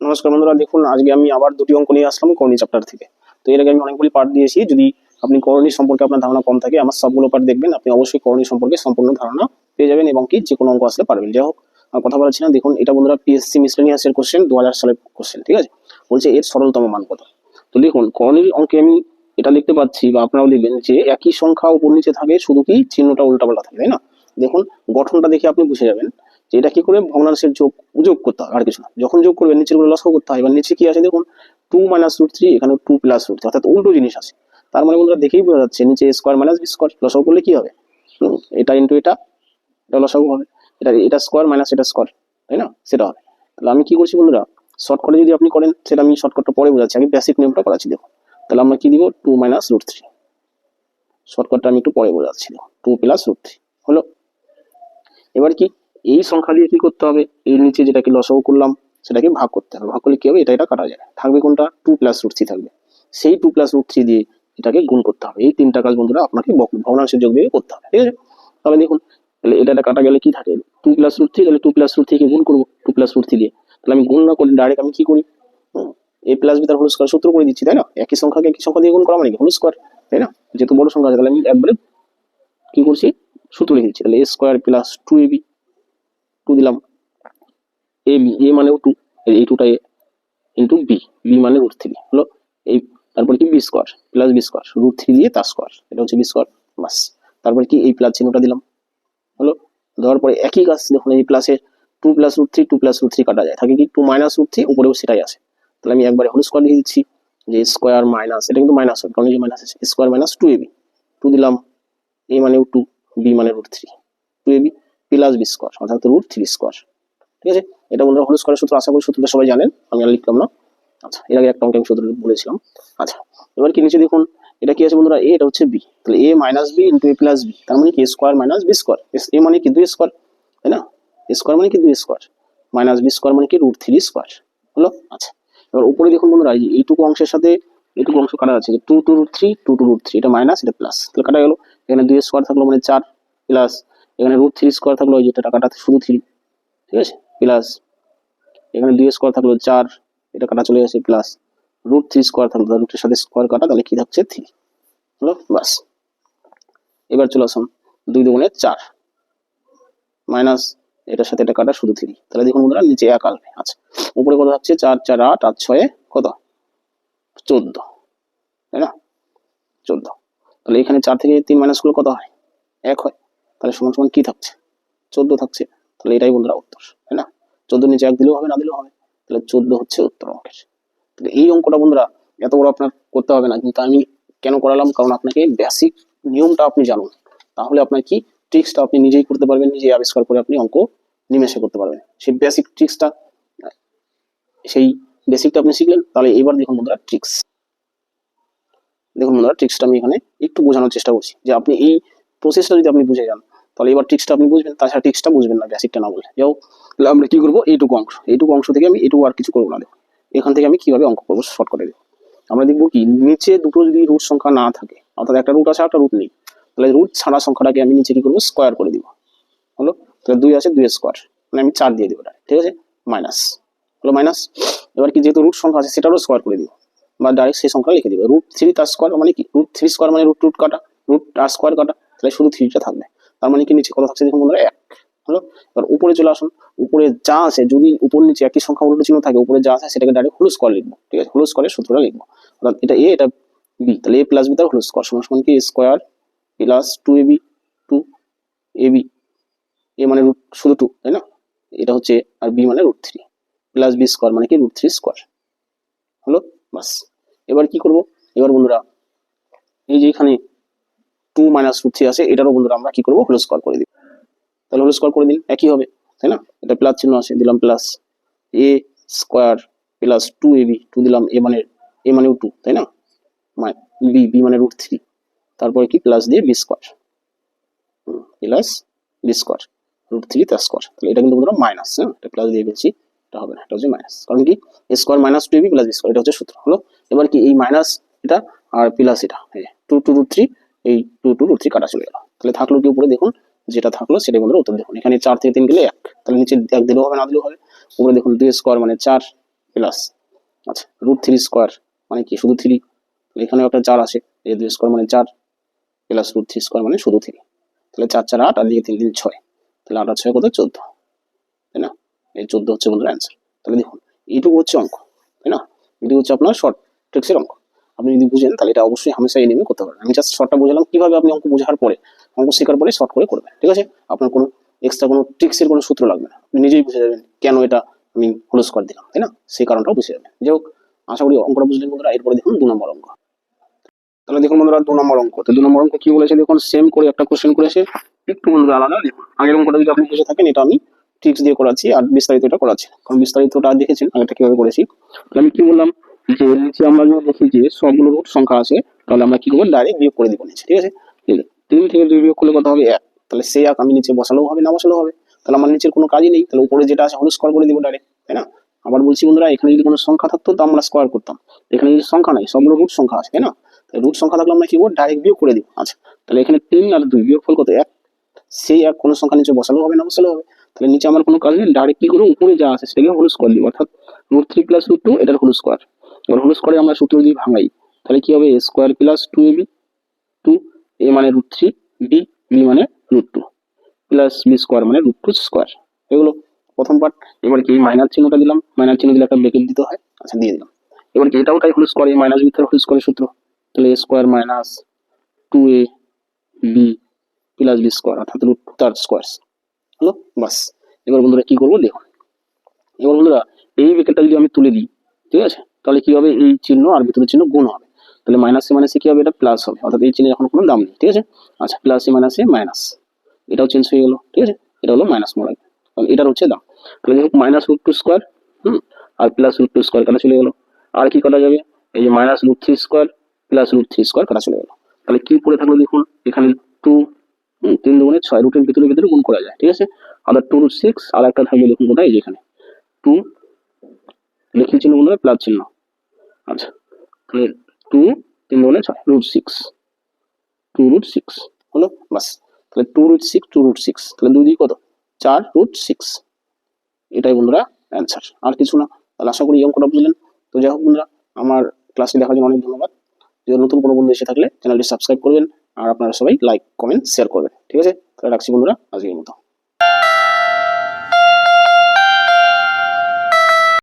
নমস্কার বন্ধুরা, দেখুন আজকে আমি আবার দুটি অঙ্ক নিয়ে আসলাম করণী চ্যাপ্টার থেকে। তো এর আগে আমি অনেকগুলি পার্ট দিয়েছি। যদি আপনি করণী সম্পর্কে আপনার ধারণা কম থাকে, আমার সবগুলো পার্ট দেখবেন, আপনি অবশ্যই করণী সম্পর্কে সম্পূর্ণ ধারণা পেয়ে যাবেন এবং কি যে কোনো অঙ্ক আসলে পারবেন। যাই হোক, কথা বলাচ্ছি না। দেখুন, এটা বন্ধুরা পিএসসি মিসলেনিয়াস এর কোশ্চেন, 2000 সালের কোশ্চেন, ঠিক আছে। বলছে এর সরলতম মান কত। তো দেখুন, করণীর অঙ্কে আমি এটা লিখতে পাচ্ছি বা আপনারাও লিখবেন যে একই সংখ্যা উপর নিচে থাকে, শুধু কি চিহ্নটা উল্টাপাল্টা থাকে, তাই না। দেখুন, গঠনটা দেখে আপনি বুঝে যাবেন যে এটা কি করে ভগ্নাংশের যোগ করতে হয়, আর কিছু না। যখন যোগ করবেন নিচের গুলো লসাগু করতে হয়। এবার নিচে কি আছে দেখুন, 2 - √3, এখানে 2 + √3, অর্থাৎ উল্টো জিনিস আছে। তার মানে বন্ধুরা দেখেই বোঝা যাচ্ছে নিচে স্কোয়ার মাইনাস বি স্কোয়ার, লসাগু করলে কি হবে, এটা ইন্টু এটা, এটা লসাগু হবে। এটা স্কোয়ার মাইনাস এটা স্কোয়ার, তাই না, সেটা হবে। তাহলে আমি কি করছি বন্ধুরা, শর্টকাটে যদি আপনি করেন, সেটা আমি শর্টকাটটা পরে বোঝাচ্ছি, আগে বেসিক নিয়মটা করাচ্ছি। দেখো, তাহলে আমরা কি দিব, 2 - √3। শর্টকাটটা আমি একটু পরে বোঝাচ্ছি। দেখো, 2 + √3 হলো। এবার কি, এই সংখ্যা দিয়ে কি করতে হবে, এই নিচে যেটাকে লসাগু করলাম সেটাকে ভাগ করতে হবে। ভাগ করলে কি হবে, এটা কাটা যাবে, থাকবে কোনটা, 2 + √3 থাকবে। সেই 2 + √3 দিয়ে এটাকে গুণ করতে হবে। এই তিনটা কাজ বন্ধুরা আপনাকে ভগ্নাংশের যোগ দিয়ে করতে হবে, ঠিক আছে। তাহলে দেখুন, তাহলে এটা কাটা গেলে কি থাকে, 2 + √3, তাহলে 2 + √3 কে গুণ করবো 2 + √3 দিয়ে। তাহলে আমি গুণ না করি, ডাইরেক্ট আমি কি করি, a + b তার হোল স্কয়ার সূত্র করে দিচ্ছি, তাই না। একই সংখ্যাকে একই সংখ্যা দিয়ে গুণ করা মানে হোল স্কয়ার, তাই না। যেহেতু বড় সংখ্যা আছে, তাহলে আমি একবারে কি করছি, সূত্র লিখে দিচ্ছি। তাহলে a² + 2ab, 2 দিলাম, এ মানেও 2, এই 2টা এ ইন্টু বি মানে √3 হলো। এই তারপর কি b square plus b square, √3 দিয়ে তার স্কোয়ার, এটা হচ্ছে বি স্কোয়ার, বাস। তারপর কি এই প্লাস চিহ্নটা দিলাম, হলো। দেওয়ার পরে একই কাজ, দেখুন এই প্লাসের 2 + √3, 2 + √3 কাটা যায়, থাকে কি 2 - √3, উপরেও সেটাই আসে। তাহলে আমি একবারে হোল স্কোয়ার লিখে দিচ্ছি, যে স্কোয়ার মাইনাস, এটা কিন্তু মাইনাস হবে কারণ এই যে মাইনাস আছে, স্কোয়ার মাইনাস 2ab, 2 দিলাম, এ মানেও 2, বি মানে √3, 2ab প্লাস বি স্কোয়ার, অর্থাৎ √3 স্কোয়ার, ঠিক আছে। এটা বন্ধুরা হোল স্কোয়ারের সূত্র, আশা করি সূত্রটা সবাই জানেন, আমি আর লিখলাম না। আচ্ছা, এর আগে একটা অঙ্কে আমি সূত্র বলেছিলাম। আচ্ছা, এবার কি নিচে দেখুন, এটা কি আছে বন্ধুরা, এটা হচ্ছে বি, তাহলে a - b into a + b, তার মানে কি স্কোয়ার মাইনাস বি স্কোয়ার, এ মানে কি 2 স্কোয়ার, তাই না। স্কোয়ার মানে কি 2 স্কোয়ার, মাইনাস বি স্কোয়ার মানে কি √3 স্কোয়ার, হলো। আচ্ছা, এবার উপরে দেখুন বন্ধুরা, এইটুকু অংশের সাথে এইটুকু অংশ কাটা যাচ্ছে, 2 * √3, 2 * √3, এটা মাইনাস এটা প্লাস, তাহলে কাটা গেল। এখানে 2 স্কোয়ার থাকলো মানে 4, প্লাস এখানে √3 স্কোয়ার থাকলো, এই যেটা কাটাতে শুধু 3, ঠিক আছে, প্লাস এখানে 2 স্কোয়ার থাকলো 4, এটা কাটা চলে গেছে, প্লাস √3 স্কোয়ার থাকলো, রুটের সাথে স্কোয়ার কাটা, তাহলে কি থাকছে 3, হলো, বাস। এবার চলে আসুন, 2 × 2 = 4, মাইনাস এটার সাথে এটা কাটা, শুধু 3, তাহলে দেখুন বন্ধুরা নিচে 1 আসবে। আচ্ছা, উপরে কত থাকছে, 4 × 4 = 8, 8 × 6 কত, 14, তাই না, 14। তাহলে এখানে 4 থেকে 3 মাইনাস করলে কত হয়, 1 হয়, তাহলে সমান সমান কি থাকছে, 14 থাকছে। তাহলে এটাই বন্ধুরা উত্তর, তাই না। 14 নিচে 1 দিলেও হবে, না দিলেও হবে, তাহলে 14 হচ্ছে উত্তর অঙ্কের। তাহলে এই অঙ্কটা বন্ধুরা এত বড় আপনার করতে হবে না, কিন্তু আমি কেন করালাম, কারণ আপনাকে বেসিক নিয়মটা আপনি জানুন, তাহলে আপনার কি ট্রিক্সটা আপনি নিজেই করতে পারবেন, নিজেই আবিষ্কার করে আপনি অঙ্ক নিমেষে করতে পারবেন। সেই বেসিক ট্রিক্সটা, সেই বেসিকটা আপনি শিখলেন। তাহলে এবার দেখুন বন্ধুরা ট্রিক্স, দেখুন বন্ধুরা ট্রিক্সটা আমি এখানে একটু বোঝানোর চেষ্টা করছি, যে আপনি এই প্রসেসটা যদি আপনি বুঝে যান, তাহলে এবার ট্রিক্সটা আপনি বুঝবেন, তাছাড়া ট্রিক্সটা বুঝবেন না বেসিকটা না বললে। যাও, তাহলে আমরা কি করবো, এইটুকু অংশ থেকে আমি এইটুকু আর কিছু করবো না। দেখুন, এখান থেকে আমি কিভাবে অঙ্ক করবো শর্ট করে দেবো। আমরা দেখবো কি, নিচে দুটো যদি রুট সংখ্যা না থাকে, অর্থাৎ একটা রুট আছে একটা রুট নেই, তাহলে রুট ছাড়া সংখ্যাটাকে আমি নিচে কি করবো, স্কোয়ার করে দিব, হলো। তাহলে 2 আছে, 2 স্কোয়ার, মানে আমি 4 দিয়ে দিব, ঠিক আছে, মাইনাস, হলো, মাইনাস। এবার কি, যেহেতু রুট সংখ্যা আছে সেটারও স্কোয়ার করে দিব, বা ডাইরেক্ট সেই সংখ্যা লিখে দিব, √3 তার স্কোয়ার, মানে কি √3 স্কোয়ার মানে রুট কাটা, রুট আর স্কোয়ার কাটা, তাহলে শুধু 3টা থাকবে। তার মানে কি নিচে কত থাকছে দেখুন বন্ধুরা, 1, হলো। এবার উপরে চলে আসুন, উপরে যা আছে, যদি উপর নিচে একই সংখ্যা উল্টো চিহ্ন থাকে, উপরে যা আছে সেটাকে ডাইরেক্ট হোল স্কোয়ার লিখবো, ঠিক আছে, হোল স্কোয়ারের সূত্রটা লিখবো, অর্থাৎ এটা a এটা b, তাহলে a + b তার হোল স্কোয়ার সমান সমান কি square plus 2ab, 2ab, a মানে রুট শুধু 2, তাই না, এটা হচ্ছে, আর b মানে √3, প্লাস বি স্কোয়ার মানে কি √3 স্কোয়ার, হলো, বাস। এবার কি করব, এবার বন্ধুরা এই যে এখানে 2 - √3 আছে, এটারও বন্ধুরা আমরা কি করবো, হোল স্কোয়ার করে দিব। তাহলে হোল স্কোয়ার করে দিন, একই হবে, তাই না। এটা প্লাস চিহ্ন আছে, দিলাম plus a square plus 2ab, 2 দিলাম, a মানে 2, তাই না, b মানে √3, তারপরে কি প্লাস দিয়ে b square, plus b square, √3 তার স্কোয়ার, তাহলে এটা কিন্তু বন্ধুরা মাইনাস, হ্যাঁ, এটা প্লাস দিয়ে ফেলছি, এটা হবে না, এটা হচ্ছে মাইনাস, কারণ কি square minus 2ab plus b square, এটা হচ্ছে সূত্র, হলো। এবার কি এই মাইনাস এটা আর প্লাস এটা, 2 * √3, এই 2 * √3 কাটা চলে গেল, তাহলে থাকলো কি উপরে দেখুন, যেটা থাকলো সেটাই বন্ধুরা উত্তর। দেখুন এখানে 4 থেকে 3 গেলে 1, তাহলে নিচে 1 দিলেও হবে, না দিলেও হবে। উপরে দেখুন 2 স্কোয়ার মানে 4, প্লাস আচ্ছা √3 স্কোয়ার মানে কি শুধু 3, এখানেও একটা 4 আছে, এই 2 স্কোয়ার মানে 4 প্লাস √3 স্কোয়ার মানে শুধু 3, তাহলে 4 4 8 আর দিয়ে 3 3 6, তাহলে 8 আর 6 কত 14, তাই না? এই 14 হচ্ছে বন্ধুরা অ্যান্সার। তাহলে দেখুন এইটুকু হচ্ছে অঙ্ক, তাই না? এটি হচ্ছে আপনার শর্ট ট্রিক্সের অঙ্ক। আপনি যদি বুঝেন তাহলে এটা অবশ্যই হামেশা এনিমে করতে পারবেন। আমি জাস্ট শর্টটা বুঝালাম কিভাবে আপনি অঙ্ক বোঝার পরে, অঙ্ক শেখার পরে শর্ট করে করবেন, ঠিক আছে? আপনার কোনো এক্সট্রা কোনো ট্রিক্সের কোনো সূত্র লাগবে না, আপনি নিজেই বুঝে যাবেন কেন এটা আমি হোল স্কোয়ার দিলাম, তাই না? সেই কারণটাও বুঝে যাবেন। যাই হোক, আশা করি অঙ্কটা বুঝলেন বন্ধুরা। এরপরে দেখুন 2 নম্বর অঙ্ক। তাহলে দেখুন বন্ধুরা 2 নম্বর অঙ্ক। তো 2 নম্বর অঙ্ক কি বলেছে দেখুন, সেম করে একটা কোশ্চেন করেছে, একটু বন্ধুরা আলাদা। দেখুন আগের অঙ্কটা যদি আপনি বুঝে থাকেন, এটা আমি ট্রিক্স দিয়ে করাচ্ছি আর বিস্তারিত এটা করাচ্ছি, কারণ বিস্তারিতটা দেখেছেন আগেটা কিভাবে করেছি। তাহলে আমি কি বললাম যে নিচে আমরা যদি দেখি যে সবগুলো রুট সংখ্যা আছে, তাহলে আমরা কি করবো ডাইরেক্ট বিয়োগ করে দিব নিচে, ঠিক আছে? 3 থেকে 2 বিয়োগ করলে কত হবে 1, তাহলে সেই 1 আমি নিচে বসালেও হবে না বসালেও হবে, তাহলে আমার নিচের কোনো কাজই নেই, তাহলে উপরে যেটা আছে হোল স্কোয়ার করে দিব ডাইরেক্ট, তাই না? আবার বলছি বন্ধুরা, এখানে যদি কোনো সংখ্যা থাকতো তো আমরা স্কোয়ার করতাম, এখানে যদি সংখ্যা নাই সবগুলো রুট সংখ্যা আছে, তাই না? রুট সংখ্যা থাকলে আমরা কি করবো ডাইরেক্ট বিয়োগ করে দিব। আচ্ছা তাহলে এখানে 3 আর 2 বিয়োগফল কত 1, সেই 1 কোনো সংখ্যা নিচে বসালেও হবে না বসালেও হবে, তাহলে নিচে আমার কোনো কাজ নেই, ডাইরেক্ট কি করবো উপরে যা আছে সেটাকে হোল স্কোয়ার দিব, অর্থাৎ √3 প্লাস √2 এটার হোল স্কোয়ার। এবার হোল স্কোয়ারে আমরা সূত্র যদি ভাঙাই তাহলে কি হবে a square plus 2ab, 2 a মানে √3, b মানে √2 প্লাস b স্কোয়ার মানে √2 স্কোয়ার। এগুলো প্রথম পার্ট। এবার কি মাইনাস চিহ্নটা দিলাম, মাইনাস চিহ্ন দিলে একটা ব্র্যাকেট দিতে হয়, আচ্ছা দিয়ে দিলাম। এবার কি এটাও তাই whole square, a minus b তার হোল স্কোয়ারের সূত্র, তাহলে a square minus 2ab plus b square অর্থাৎ √2 তার স্কোয়ার হলো, বাস। এবার বন্ধুরা কি করবো দেখুন, এবার বন্ধুরা এই ব্র্যাকেটটা যদি আমি তুলে দিই, ঠিক আছে, তাহলে কি হবে এই চিহ্ন আর ভিতরের চিহ্ন গুণ হবে, তাহলে মাইনাসে মাইনাসে কি হবে এটা প্লাস হবে, অর্থাৎ এই চিহ্নের এখন কোনো দাম নেই, ঠিক আছে? আচ্ছা প্লাসে মাইনাসে মাইনাস, এটাও চেঞ্জ হয়ে গেল, ঠিক আছে? এটা হলো মাইনাস মনে রাখবে, তাহলে এটার হচ্ছে দাম। তাহলে দেখুন মাইনাস √2 স্কোয়ার আর প্লাস √2 স্কোয়ার কাটা চলে গেল, আর কি কাটা যাবে এই যে মাইনাস √3 স্কোয়ার প্লাস √3 স্কোয়ার কাটা চলে গেল, তাহলে কি পড়ে থাকলো দেখুন এখানে 2, 3 দুগুণে 6, রুটের ভিতরে ভিতরে গুণ করা যায়, ঠিক আছে? আর 2√6 আর একটা থাকবে দেখুন কোথায় যেখানে 2 লিখি চিহ্ন বন্ধুরা প্লাস চিহ্ন, আচ্ছা তাহলে 2 3 দুগুণে 6 √6, 2√6 হলো, বাস। তাহলে 2√6 2√6, তাহলে 2 দিয়ে কত 4√6, এটাই বন্ধুরা অ্যান্সার, আর কিছু না। তাহলে আশা করি এই অঙ্কটা বুঝলেন। তো যাই হোক বন্ধুরা, আমার ক্লাসটি দেখার জন্য অনেক ধন্যবাদ। যদি নতুন কোনো বন্ধু এসে থাকলে চ্যানেলটি সাবস্ক্রাইব করবেন, আর আপনারা সবাই লাইক কমেন্ট শেয়ার করবেন, ঠিক আছে? তাহলে রাখছি বন্ধুরা আজকের মতো।